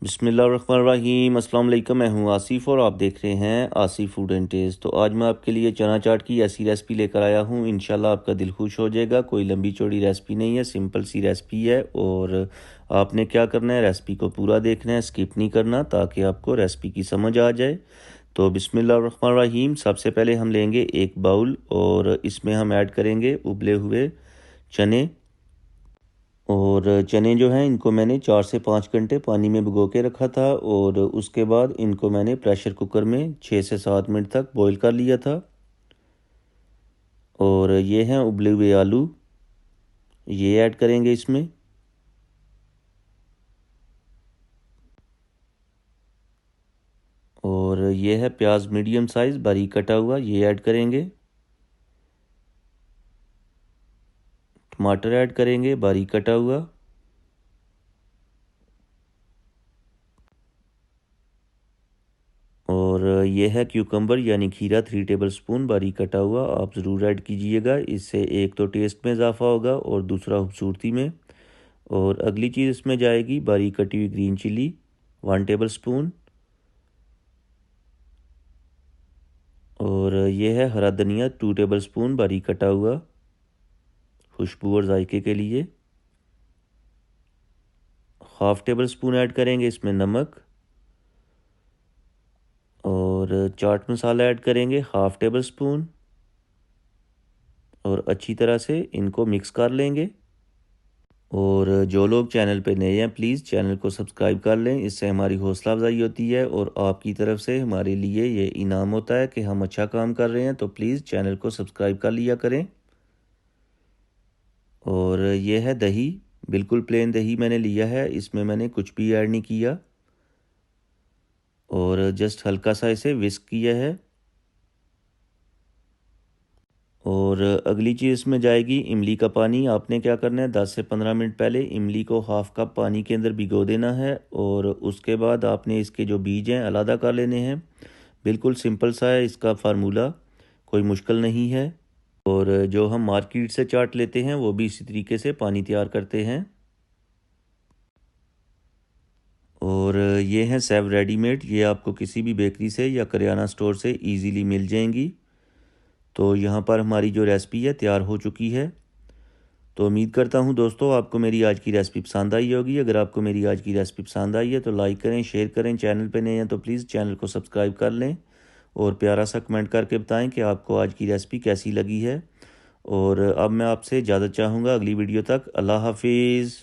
बिस्मिल्लाहिर्रहमानिर्रहीम। अस्सलाम वालेकुम। मैं हूं आसिफ और आप देख रहे हैं आसिफ फूड एंड टेस्ट। तो आज मैं आपके लिए चना चाट की ऐसी रेसिपी लेकर आया हूं, इंशाल्लाह आपका दिल खुश हो जाएगा। कोई लंबी चौड़ी रेसिपी नहीं है, सिंपल सी रेसिपी है। और आपने क्या करना है, रेसिपी को पूरा देखना है, स्किप नहीं करना, ताकि आपको रेसिपी की समझ आ जाए। तो बिस्मिल्लाहिर्रहमानिर्रहीम। सबसे पहले हम लेंगे एक बाउल और इसमें हम ऐड करेंगे उबले हुए चने। और चने जो हैं इनको मैंने 4 से 5 घंटे पानी में भिगो के रखा था, और उसके बाद इनको मैंने प्रेशर कुकर में 6 से 7 मिनट तक बॉईल कर लिया था। और ये हैं उबले हुए आलू, ये ऐड करेंगे इसमें। और ये है प्याज मीडियम साइज़ बारीक कटा हुआ, ये ऐड करेंगे। टमाटर ऐड करेंगे बारीक कटा हुआ। और ये है क्यूकम्बर यानी खीरा 3 टेबल स्पून बारीक कटा हुआ, आप ज़रूर ऐड कीजिएगा। इससे एक तो टेस्ट में इजाफा होगा और दूसरा खूबसूरती में। और अगली चीज़ इसमें जाएगी बारीक कटी हुई ग्रीन चिली 1 टेबल स्पून। और ये है हरा धनिया 2 टेबल स्पून बारीक कटा हुआ, खुशबू और जायके के लिए। 1/2 टेबल स्पून ऐड करेंगे इसमें नमक। और चाट मसाला ऐड करेंगे 1/2 टेबल स्पून। और अच्छी तरह से इनको मिक्स कर लेंगे। और जो लोग चैनल पे नए हैं, प्लीज़ चैनल को सब्सक्राइब कर लें, इससे हमारी हौसला अफजाई होती है और आपकी तरफ से हमारे लिए ये इनाम होता है कि हम अच्छा काम कर रहे हैं। तो प्लीज़ चैनल को सब्सक्राइब कर लिया करें। और ये है दही, बिल्कुल प्लेन दही मैंने लिया है, इसमें मैंने कुछ भी ऐड नहीं किया और जस्ट हल्का सा इसे विस्क किया है। और अगली चीज़ इसमें जाएगी इमली का पानी। आपने क्या करना है, 10 से 15 मिनट पहले इमली को हाफ़ कप पानी के अंदर भिगो देना है, और उसके बाद आपने इसके जो बीज हैं अलग कर लेने हैं। बिल्कुल सिंपल सा है इसका फार्मूला, कोई मुश्किल नहीं है। और जो हम मार्केट से चाट लेते हैं वो भी इसी तरीके से पानी तैयार करते हैं। और ये हैं सेव रेडीमेड, ये आपको किसी भी बेकरी से या करियाना स्टोर से इजीली मिल जाएंगी। तो यहाँ पर हमारी जो रेसिपी है तैयार हो चुकी है। तो उम्मीद करता हूँ दोस्तों आपको मेरी आज की रेसिपी पसंद आई होगी। अगर आपको मेरी आज की रेसिपी पसंद आई है तो लाइक करें, शेयर करें। चैनल पे नए हैं तो प्लीज़ चैनल को सब्सक्राइब कर लें और प्यारा सा कमेंट करके बताएं कि आपको आज की रेसिपी कैसी लगी है। और अब मैं आपसे इजाज़त चाहूँगा, अगली वीडियो तक अल्लाह हाफिज़।